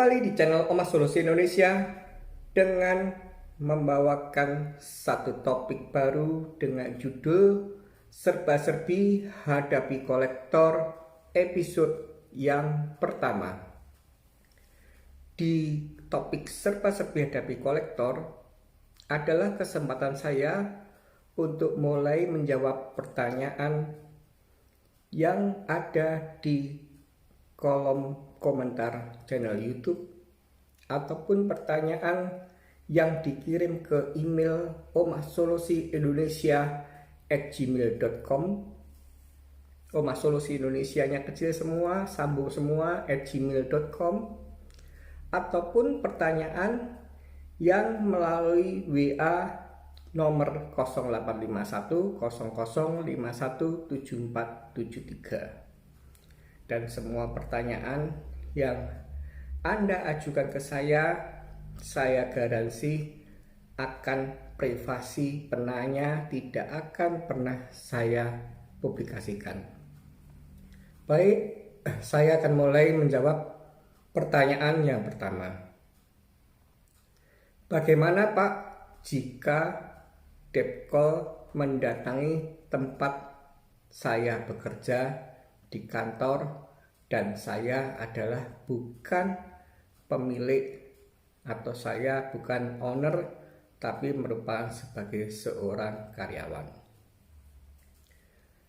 kembali di channel Oma Solusi Indonesia dengan membawakan satu topik baru dengan judul Serba-serbi Hadapi Kolektor episode yang pertama. Di topik Serba-serbi Hadapi Kolektor adalah kesempatan saya untuk mulai menjawab pertanyaan yang ada di kolom komentar channel YouTube ataupun pertanyaan yang dikirim ke email omasolusiindonesia@gmail.com. Oma Solusi Indonesianya kecil semua, sambung semua @gmail.com, ataupun pertanyaan yang melalui WA nomor 0851 0051 7473. Dan semua pertanyaan yang Anda ajukan ke saya garansi akan privasi penanya, tidak akan pernah saya publikasikan. Baik, saya akan mulai menjawab pertanyaan yang pertama. Bagaimana Pak jika Depkol mendatangi tempat saya bekerja di kantor dan saya adalah bukan pemilik atau saya bukan owner tapi merupakan sebagai seorang karyawan?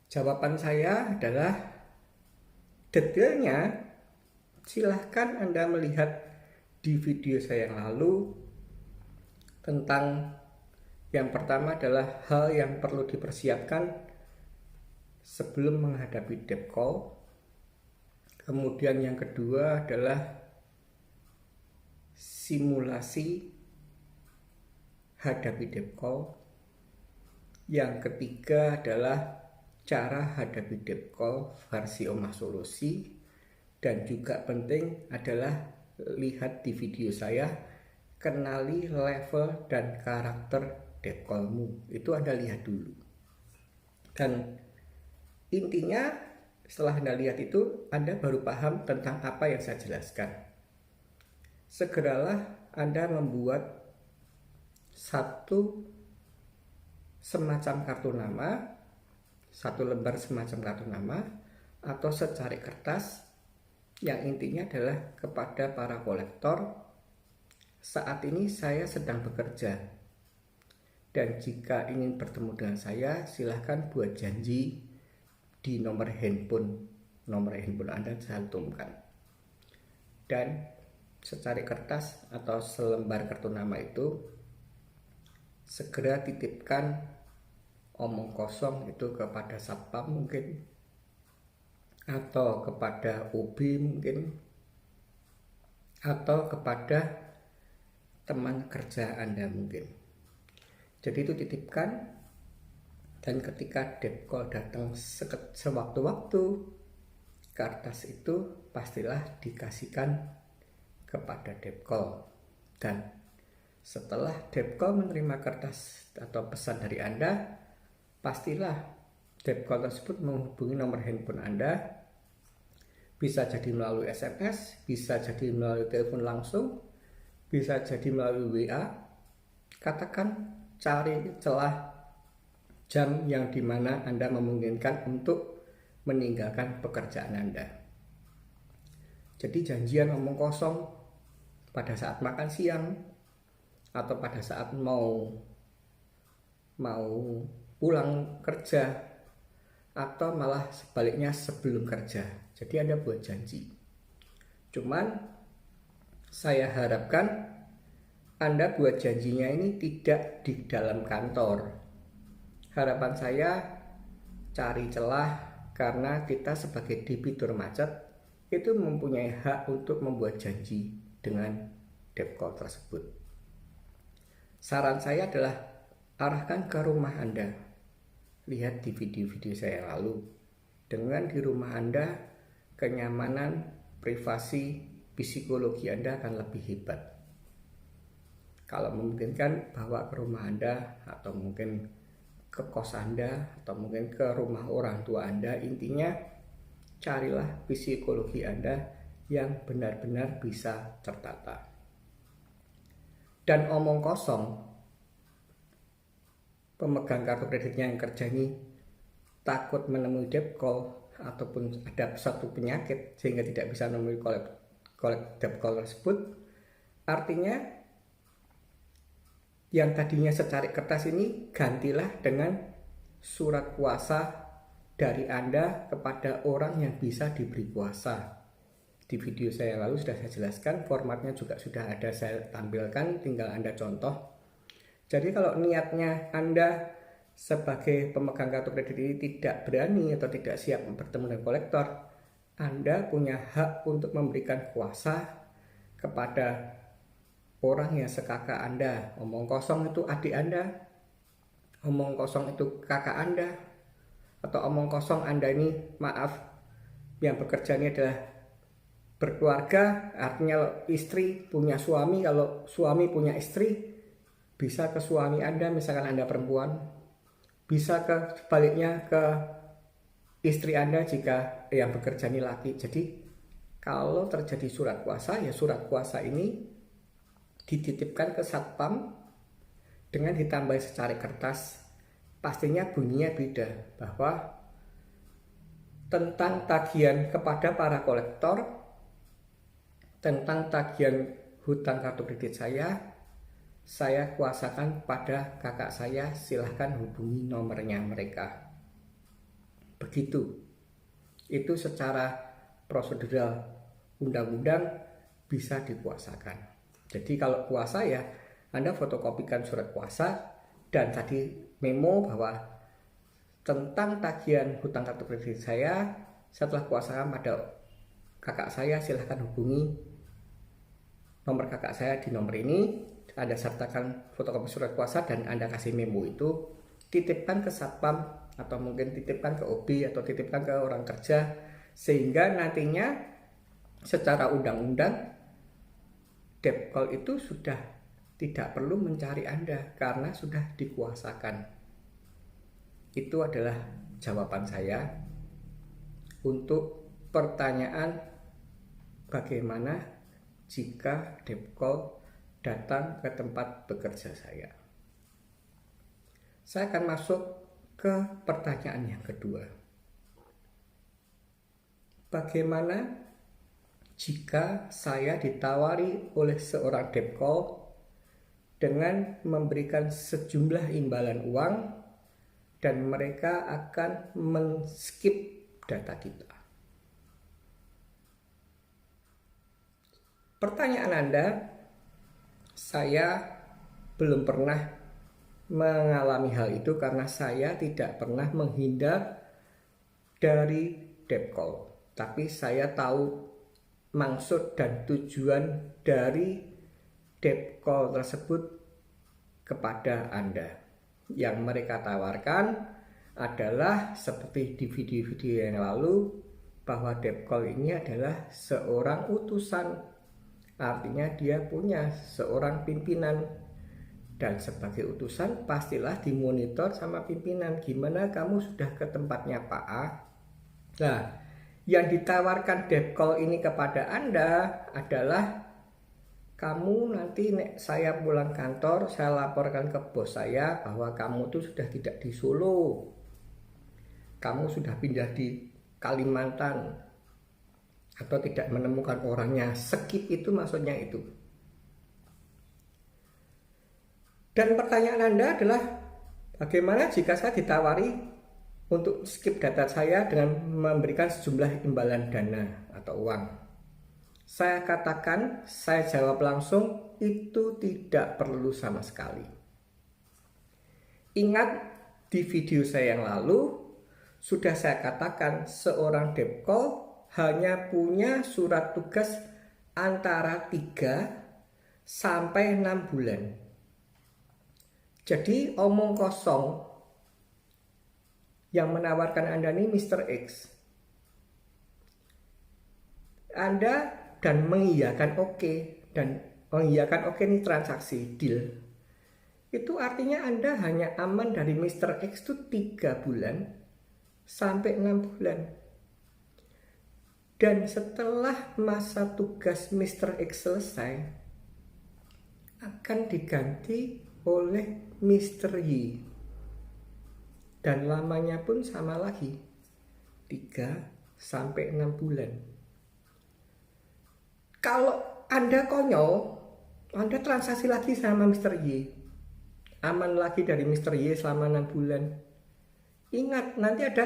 Jawaban saya adalah detailnya silahkan Anda melihat di video saya yang lalu tentang yang pertama adalah hal yang perlu dipersiapkan sebelum menghadapi Depkol. Kemudian yang kedua adalah simulasi hadapi Depkol. Yang ketiga adalah cara hadapi Depkol versi Oma Solusi. Dan juga penting adalah lihat di video saya, kenali level dan karakter Depkolmu. Itu Anda lihat dulu. Dan intinya setelah Anda lihat itu, Anda baru paham tentang apa yang saya jelaskan. Segeralah Anda membuat satu semacam kartu nama, satu lembar semacam kartu nama, atau secari kertas yang intinya adalah kepada para kolektor. Saat ini saya sedang bekerja, dan jika ingin bertemu dengan saya, silahkan buat janji di nomor handphone Anda cantumkan, dan secari kertas atau selembar kartu nama itu segera titipkan omong kosong itu kepada satpam mungkin, atau kepada OB mungkin, atau kepada teman kerja Anda mungkin. Jadi itu titipkan. Dan ketika Depkol datang sewaktu-waktu, kertas itu pastilah dikasihkan kepada Depkol. Dan setelah Depkol menerima kertas atau pesan dari Anda, pastilah Depkol tersebut menghubungi nomor handphone Anda. Bisa jadi melalui SMS, bisa jadi melalui telepon langsung, bisa jadi melalui WA. Katakan cari celah jam yang dimana Anda memungkinkan untuk meninggalkan pekerjaan Anda. Jadi janjian omong kosong pada saat makan siang, atau pada saat mau pulang kerja, atau malah sebaliknya sebelum kerja. Jadi Anda buat janji. Cuman saya harapkan Anda buat janjinya ini tidak di dalam kantor. Harapan saya cari celah, karena kita sebagai debitur macet itu mempunyai hak untuk membuat janji dengan Depkol tersebut. Saran saya adalah arahkan ke rumah Anda. Lihat di video-video saya yang lalu. Dengan di rumah Anda, kenyamanan, privasi, psikologi Anda akan lebih hebat. Kalau memungkinkan, bawa ke rumah Anda, atau mungkin ke kos Anda, atau mungkin ke rumah orang tua Anda. Intinya carilah psikologi Anda yang benar-benar bisa tertata. Dan omong kosong, pemegang kartu kreditnya yang kerja ini takut menemui debt call ataupun ada satu penyakit sehingga tidak bisa menemui debt call tersebut, artinya yang tadinya secari kertas ini gantilah dengan surat kuasa dari Anda kepada orang yang bisa diberi kuasa. Di video saya lalu sudah saya jelaskan, formatnya juga sudah ada saya tampilkan, tinggal Anda contoh. Jadi kalau niatnya Anda sebagai pemegang kartu kredit ini tidak berani atau tidak siap bertemu dengan kolektor, Anda punya hak untuk memberikan kuasa kepada orang yang sekakak Anda. Omong kosong itu adik Anda, omong kosong itu kakak Anda, atau omong kosong Anda ini, maaf, yang bekerja ini adalah berkeluarga, artinya istri punya suami, kalau suami punya istri, bisa ke suami Anda, misalkan Anda perempuan, bisa ke sebaliknya ke istri Anda jika yang bekerja ini laki. Jadi kalau terjadi surat kuasa, ya surat kuasa ini dititipkan ke satpam dengan ditambah secari kertas. Pastinya bunyinya beda, bahwa tentang tagihan kepada para kolektor, tentang tagihan hutang kartu kredit saya kuasakan pada kakak saya, silahkan hubungi nomornya mereka. Begitu. Itu secara prosedural undang-undang bisa dikuasakan. Jadi kalau kuasa ya Anda fotokopikan surat kuasa dan tadi memo bahwa tentang tagihan hutang kartu kredit saya setelah kuasakan pada kakak saya, silahkan hubungi nomor kakak saya di nomor ini. Anda sertakan fotokopi surat kuasa dan Anda kasih memo itu, titipkan ke satpam atau mungkin titipkan ke OB atau titipkan ke orang kerja, sehingga nantinya secara undang-undang debt call itu sudah tidak perlu mencari Anda karena sudah dikuasakan. Itu adalah jawaban saya untuk pertanyaan bagaimana jika debt call datang ke tempat bekerja saya. Saya akan masuk ke pertanyaan yang kedua. Bagaimana jika saya ditawari oleh seorang debt call dengan memberikan sejumlah imbalan uang dan mereka akan men-skip data kita? Pertanyaan Anda, saya belum pernah mengalami hal itu karena saya tidak pernah menghindar dari debt call. Tapi saya tahu maksud dan tujuan dari debt call tersebut kepada Anda. Yang mereka tawarkan adalah seperti di video-video yang lalu, bahwa debt call ini adalah seorang utusan. Artinya dia punya seorang pimpinan, dan sebagai utusan pastilah dimonitor sama pimpinan. Gimana kamu sudah ke tempatnya Pak A? Nah, yang ditawarkan debt call ini kepada Anda adalah, kamu nanti saya pulang kantor, saya laporkan ke bos saya bahwa kamu tuh sudah tidak di Solo, kamu sudah pindah di Kalimantan, atau tidak menemukan orangnya. Skip itu maksudnya itu. Dan pertanyaan Anda adalah, bagaimana jika saya ditawari untuk skip data saya dengan memberikan sejumlah imbalan dana atau uang? Saya katakan, saya jawab langsung, itu tidak perlu sama sekali. Ingat di video saya yang lalu sudah saya katakan, seorang debt call hanya punya surat tugas antara 3 sampai 6 bulan. Jadi omong kosong yang menawarkan Anda ini Mr. X. Anda dan mengiyakan oke, dan mengiyakan oke ini transaksi deal. Itu artinya Anda hanya aman dari Mr. X itu 3 bulan sampai 6 bulan. Dan setelah masa tugas Mr. X selesai, akan diganti oleh Mr. Y. Dan lamanya pun sama lagi, 3-6 bulan. Kalau Anda konyol, Anda transaksi lagi sama Mr. Y, aman lagi dari Mr. Y selama 6 bulan. Ingat, nanti ada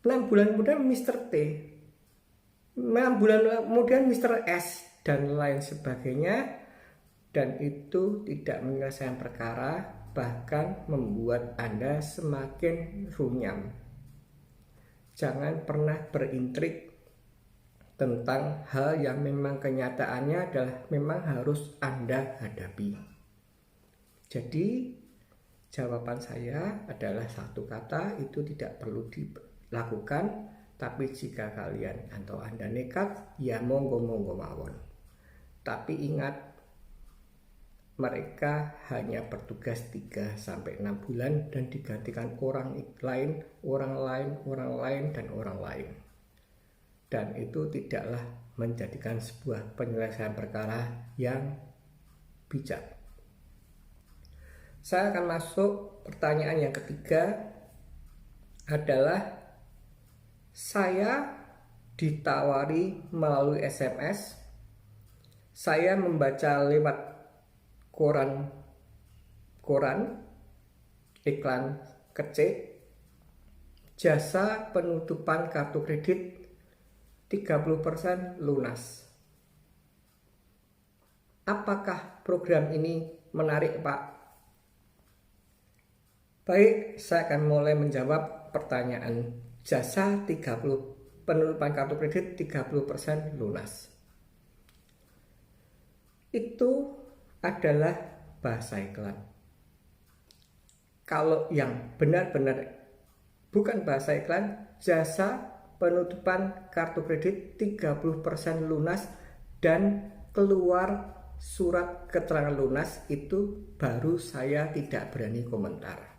6 bulan kemudian Mr. T, 6 bulan kemudian Mr. S, dan lain sebagainya. Dan itu tidak menyelesaikan perkara, bahkan membuat Anda semakin runyam. Jangan pernah berintrik tentang hal yang memang kenyataannya adalah memang harus Anda hadapi. Jadi jawaban saya adalah satu kata, itu tidak perlu dilakukan. Tapi jika kalian atau Anda nekat, ya monggo-monggo mawon. Tapi ingat, mereka hanya bertugas 3-6 bulan dan digantikan orang lain, dan orang lain. Dan itu tidaklah menjadikan sebuah penyelesaian perkara yang bijak. Saya akan masuk pertanyaan yang ketiga, adalah saya ditawari melalui SMS, saya membaca lewat koran, iklan kecil, jasa penutupan kartu kredit 30% lunas. Apakah program ini menarik, Pak? Baik, saya akan mulai menjawab pertanyaan jasa penutupan kartu kredit 30% lunas. Itu adalah bahasa iklan. Kalau yang benar-benar bukan bahasa iklan, jasa penutupan kartu kredit 30% lunas dan keluar surat keterangan lunas, itu baru saya tidak berani komentar.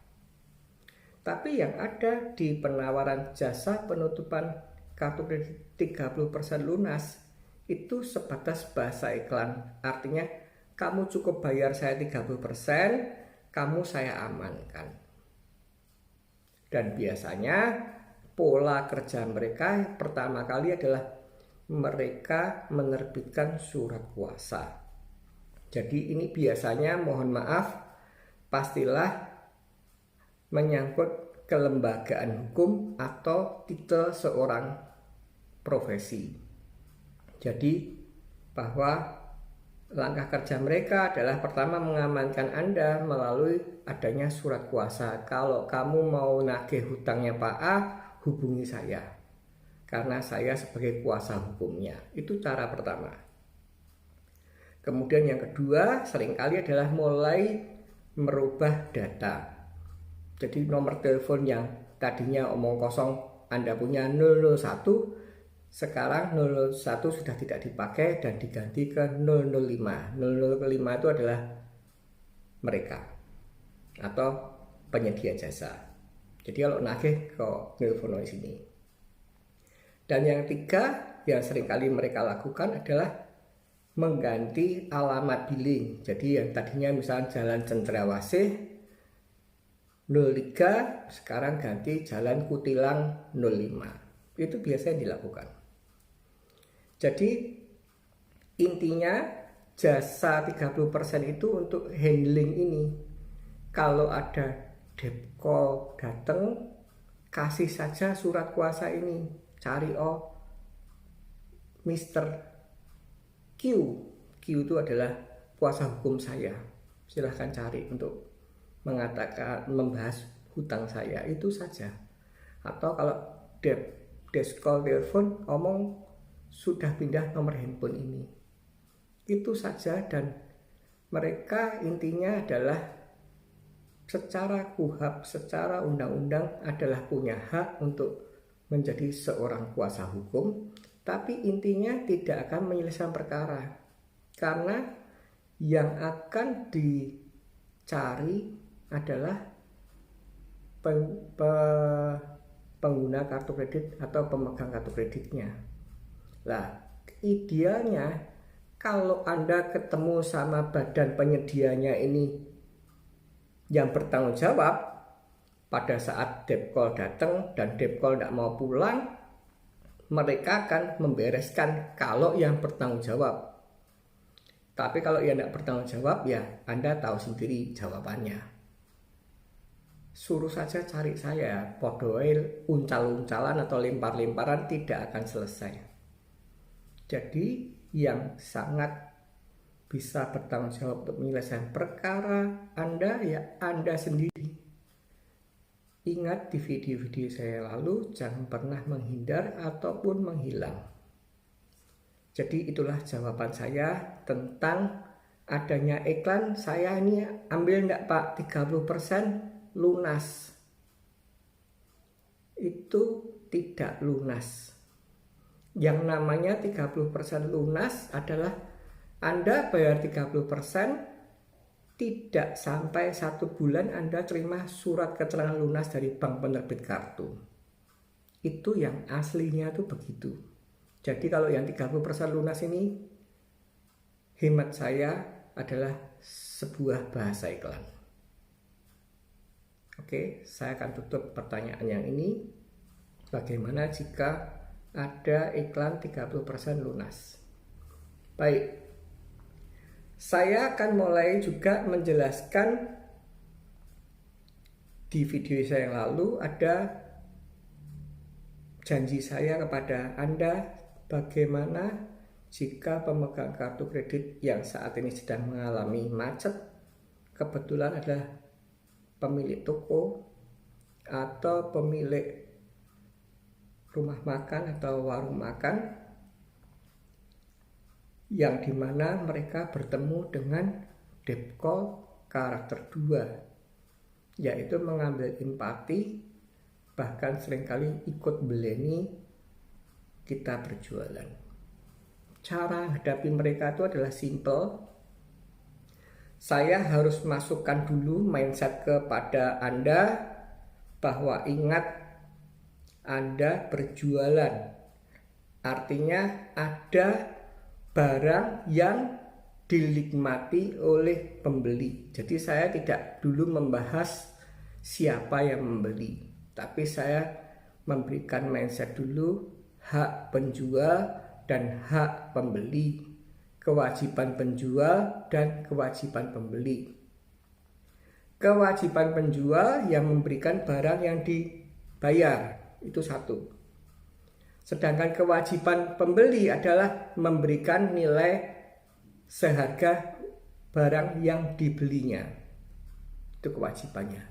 Tapi yang ada di penawaran jasa penutupan kartu kredit 30% lunas itu sebatas bahasa iklan. Artinya kamu cukup bayar saya 30%, kamu saya amankan. Dan biasanya pola kerja mereka pertama kali adalah mereka menerbitkan surat kuasa. Jadi ini biasanya, mohon maaf, pastilah menyangkut kelembagaan hukum atau titel seorang profesi. Jadi bahwa langkah kerja mereka adalah pertama mengamankan Anda melalui adanya surat kuasa. Kalau kamu mau nagih hutangnya Pak A, hubungi saya, karena saya sebagai kuasa hukumnya. Itu cara pertama. Kemudian yang kedua seringkali adalah mulai merubah data. Jadi nomor telepon yang tadinya omong kosong Anda punya 001, sekarang 001 sudah tidak dipakai dan diganti ke 005. 005 itu adalah mereka atau penyedia jasa. Jadi kalau nagih kok telepon di sini. Dan yang ketiga yang seringkali mereka lakukan adalah mengganti alamat billing. Jadi yang tadinya misalnya Jalan Cendrawasih 03, sekarang ganti Jalan Kutilang 05. Itu biasanya dilakukan. Jadi intinya jasa 30% itu untuk handling ini. Kalau ada debt call datang, kasih saja surat kuasa ini. Cari Mr. Q. Q itu adalah kuasa hukum saya. Silahkan cari untuk mengatakan, membahas hutang saya, itu saja. Atau kalau desk call telepon, ngomong sudah pindah nomor handphone ini, itu saja. Dan mereka intinya adalah secara KUHP, secara undang-undang adalah punya hak untuk menjadi seorang kuasa hukum, tapi intinya tidak akan menyelesaikan perkara, karena yang akan dicari adalah pengguna kartu kredit atau pemegang kartu kreditnya. Lah, idealnya kalau Anda ketemu sama badan penyedianya ini yang bertanggung jawab, pada saat debt call datang dan debt call tidak mau pulang, mereka akan membereskan kalau yang bertanggung jawab. Tapi kalau yang tidak bertanggung jawab, ya Anda tahu sendiri jawabannya. Suruh saja cari saya, podoil, uncal-uncalan atau lempar-lemparan tidak akan selesai. Jadi yang sangat bisa bertanggung jawab untuk menyelesaikan perkara Anda, ya Anda sendiri. Ingat di video-video saya lalu, jangan pernah menghindar ataupun menghilang. Jadi itulah jawaban saya tentang adanya iklan. Saya ini ambil enggak Pak 30% lunas. Itu tidak lunas. Yang namanya 30% lunas adalah Anda bayar 30%, tidak sampai 1 bulan Anda terima surat keterangan lunas dari bank penerbit kartu. Itu yang aslinya tuh begitu. Jadi kalau yang 30% lunas ini, hemat saya adalah sebuah bahasa iklan. Oke, saya akan tutup pertanyaan yang ini. Bagaimana jika ada iklan 30% lunas? Baik, saya akan mulai juga menjelaskan di video saya yang lalu. Ada janji saya kepada Anda bagaimana jika pemegang kartu kredit yang saat ini sedang mengalami macet, kebetulan adalah pemilik toko atau pemilik rumah makan atau warung makan, yang dimana mereka bertemu dengan debt call karakter 2, yaitu mengambil empati, bahkan seringkali ikut beleni kita berjualan. Cara menghadapi mereka itu adalah simple. Saya harus masukkan dulu mindset kepada Anda bahwa ingat, Anda berjualan, artinya ada barang yang dinikmati oleh pembeli. Jadi saya tidak dulu membahas siapa yang membeli, tapi saya memberikan mindset dulu, hak penjual dan hak pembeli, kewajiban penjual dan kewajiban pembeli. Kewajiban penjual yang memberikan barang yang dibayar, itu satu. Sedangkan kewajiban pembeli adalah memberikan nilai seharga barang yang dibelinya. Itu kewajibannya.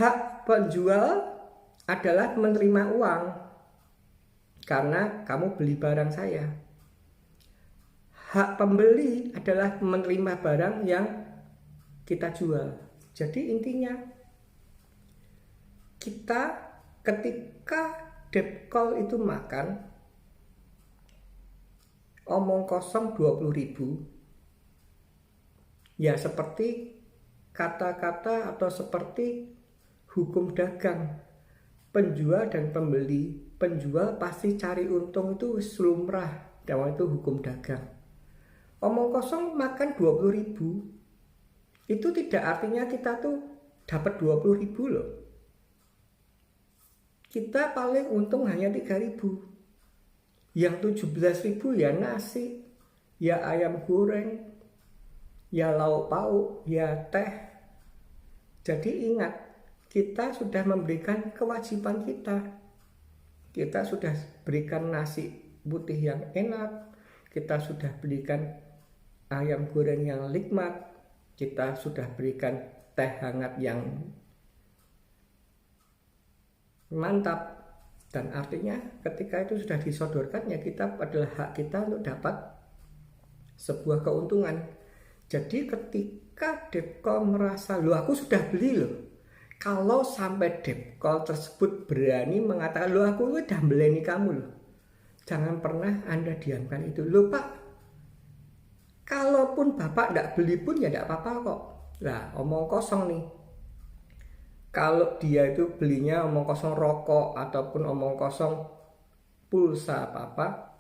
Hak penjual adalah menerima uang karena kamu beli barang saya. Hak pembeli adalah menerima barang yang kita jual. Jadi intinya, kita ketika debt call itu makan, omong kosong 20.000, ya seperti kata-kata atau seperti hukum dagang, penjual dan pembeli. Penjual pasti cari untung, itu lumrah, dan itu hukum dagang. Omong kosong makan 20.000, itu tidak artinya kita tuh dapat 20.000 loh. Kita paling untung hanya 3.000. Yang 17.000 ya nasi, ya ayam goreng, ya lauk pauk, ya teh. Jadi ingat, kita sudah memberikan kewajiban kita. Kita sudah berikan nasi putih yang enak, kita sudah berikan ayam goreng yang nikmat, kita sudah berikan teh hangat yang mantap. Dan artinya ketika itu sudah disodorkan, ya kita adalah hak kita untuk dapat sebuah keuntungan. Jadi ketika debt call merasa, loh aku sudah beli loh, kalau sampai debt call tersebut berani mengatakan, loh aku udah beleni kamu loh, jangan pernah Anda diamkan itu. Loh Pak, kalaupun Bapak tidak beli pun ya tidak apa-apa kok. Lah omong kosong nih. Kalau dia itu belinya omong kosong rokok ataupun omong kosong pulsa apa-apa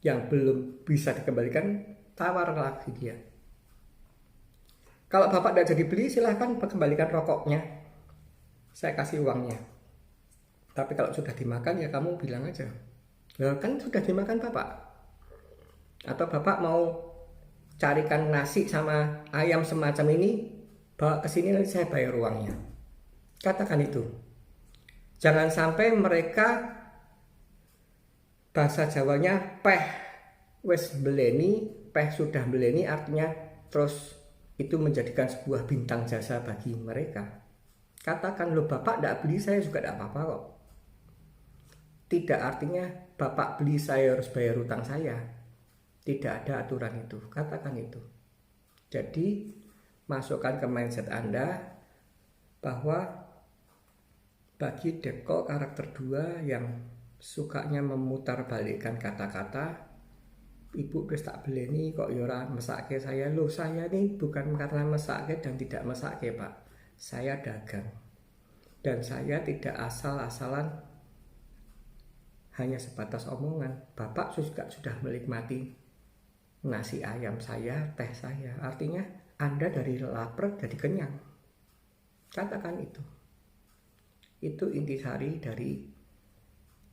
yang belum bisa dikembalikan, tawar lagi dia. Kalau Bapak tidak jadi beli, silahkan kembalikan rokoknya, saya kasih uangnya. Tapi kalau sudah dimakan ya kamu bilang aja, ya kan sudah dimakan Bapak. Atau Bapak mau carikan nasi sama ayam semacam ini, bawa ke sini nanti saya bayar uangnya. Katakan itu. Jangan sampai mereka, bahasa Jawanya peh wes beleni, peh sudah beleni, artinya terus itu menjadikan sebuah bintang jasa bagi mereka. Katakan, loh Bapak tidak beli, saya juga tidak apa-apa kok. Tidak artinya Bapak beli saya harus bayar utang saya. Tidak ada aturan itu. Katakan itu. Jadi masukkan ke mindset Anda bahwa bagi debt call karakter 2 yang sukanya memutarbalikkan kata-kata, ibu wis tak beleni kok ya ora mesake saya. Loh, saya ini bukan karena mesake dan tidak mesake, Pak. Saya dagang. Dan saya tidak asal-asalan hanya sebatas omongan. Bapak juga sudah menikmati nasi ayam saya, teh saya. Artinya Anda dari lapar jadi kenyang. Katakan itu. Itu intisari dari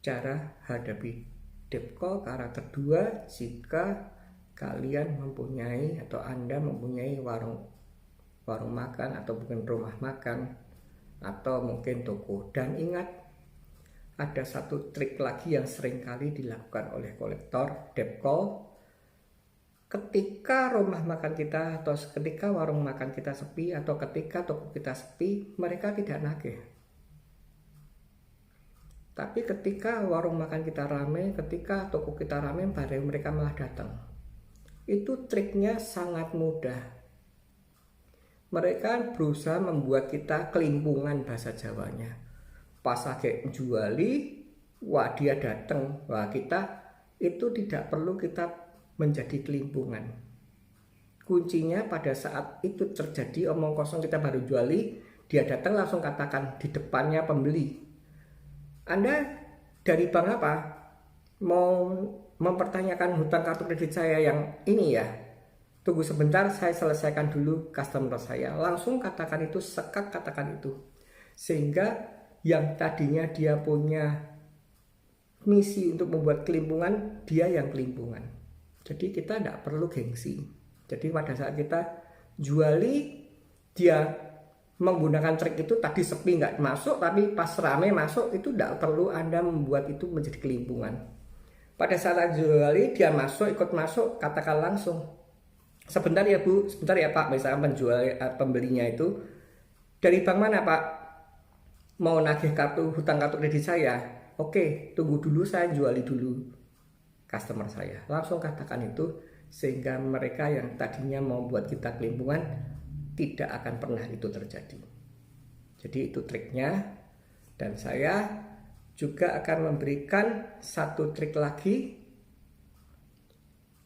cara hadapi debt call karakter 2 jika kalian mempunyai atau Anda mempunyai warung makan atau mungkin rumah makan atau mungkin toko. Dan ingat, ada satu trik lagi yang sering kali dilakukan oleh kolektor debt call. Ketika rumah makan kita atau ketika warung makan kita sepi atau ketika toko kita sepi, mereka tidak nagih. Tapi ketika warung makan kita ramai, ketika toko kita ramai, baru mereka malah datang. Itu triknya sangat mudah. Mereka berusaha membuat kita kelimpungan, bahasa Jawanya. Pas lagi juali, wah dia datang. Wah, kita itu tidak perlu kita menjadi kelimpungan. Kuncinya pada saat itu terjadi, omong kosong kita baru juali, dia datang langsung katakan di depannya pembeli, Anda dari bank apa? Mau mempertanyakan hutang kartu kredit saya yang ini ya? Tunggu sebentar, saya selesaikan dulu customer saya. Langsung katakan itu, sekak katakan itu. Sehingga yang tadinya dia punya misi untuk membuat kelimpungan, dia yang kelimpungan. Jadi kita tidak perlu gengsi. Jadi pada saat kita juali, dia menggunakan trik itu, tadi sepi nggak masuk, tapi pas rame masuk, itu tidak perlu Anda membuat itu menjadi kelimpungan. Pada saat juali, dia masuk, ikut masuk, katakan langsung, sebentar ya Bu, sebentar ya Pak, misalnya pembelinya itu, dari bank mana Pak? Mau nagih hutang kartu kredit saya? Oke, tunggu dulu, saya juali dulu customer saya. Langsung katakan itu, sehingga mereka yang tadinya mau buat kita kelimpungan tidak akan pernah itu terjadi. Jadi itu triknya. Dan saya juga akan memberikan satu trik lagi.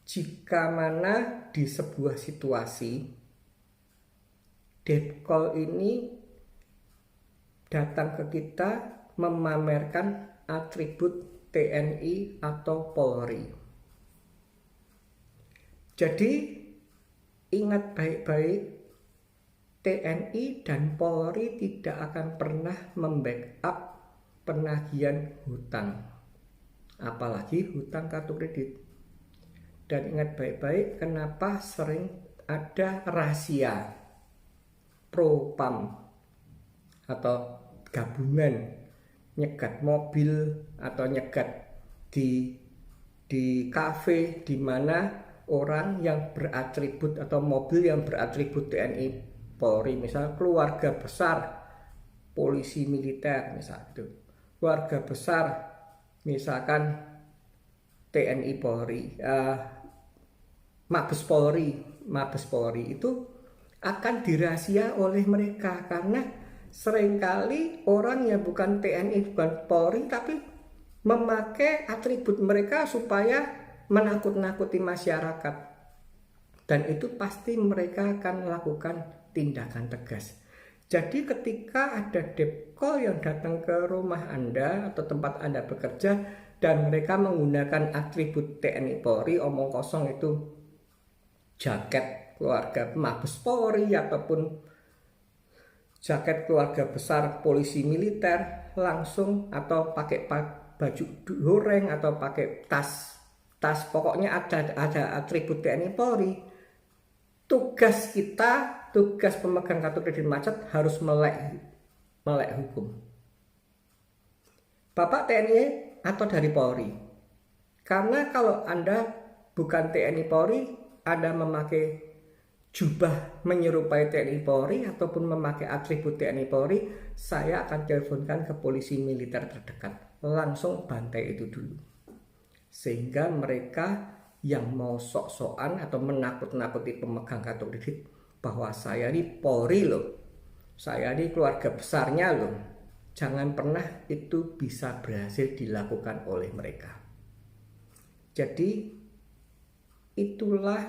Jika mana di sebuah situasi debt call ini datang ke kita memamerkan atribut TNI atau Polri. Jadi ingat baik-baik, TNI dan Polri tidak akan pernah membackup penagihan hutang, apalagi hutang kartu kredit. Dan ingat baik-baik, kenapa sering ada rahasia propam atau gabungan nyegat mobil atau nyegat di kafe di mana orang yang beratribut atau mobil yang beratribut TNI Polri, misal keluarga besar polisi militer, misal itu keluarga besar misalkan TNI Polri, Mabes Polri itu akan dirahasia oleh mereka, karena seringkali orang yang bukan TNI bukan Polri tapi memakai atribut mereka supaya menakut-nakuti masyarakat, dan itu pasti mereka akan melakukan tindakan tegas. Jadi ketika ada debt call yang datang ke rumah Anda atau tempat Anda bekerja, dan mereka menggunakan atribut TNI Polri, omong kosong itu jaket keluarga Mabes Polri ataupun jaket keluarga besar polisi militer langsung, atau pakai baju goreng atau pakai tas pokoknya ada atribut TNI Polri. Tugas kita, tugas pemegang kartu kredit macet harus melek hukum. Bapak TNI atau dari Polri. Karena kalau Anda bukan TNI Polri, Anda memakai jubah menyerupai TNI Polri ataupun memakai atribut TNI Polri, saya akan teleponkan ke polisi militer terdekat. Langsung bantai itu dulu. Sehingga mereka yang mau sok-sokan atau menakut-nakuti pemegang kartu kredit bahwa saya ini Polri loh, saya ini keluarga besarnya loh, jangan pernah itu bisa berhasil dilakukan oleh mereka. Jadi itulah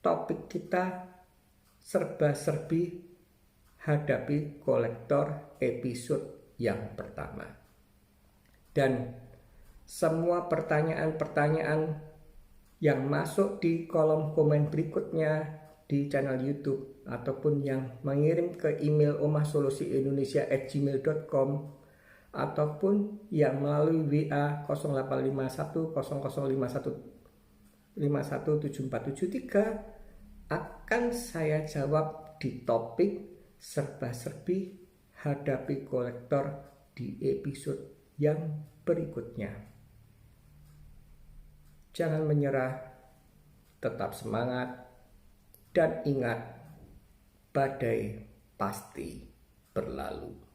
topik kita, serba-serbi hadapi kolektor episode yang pertama. Dan semua pertanyaan-pertanyaan yang masuk di kolom komen berikutnya di channel YouTube ataupun yang mengirim ke email omahsolusiindonesia@gmail.com ataupun yang melalui WA 0851 akan saya jawab di topik serba-serbi hadapi kolektor di episode yang berikutnya. Jangan menyerah, tetap semangat, dan ingat, badai pasti berlalu.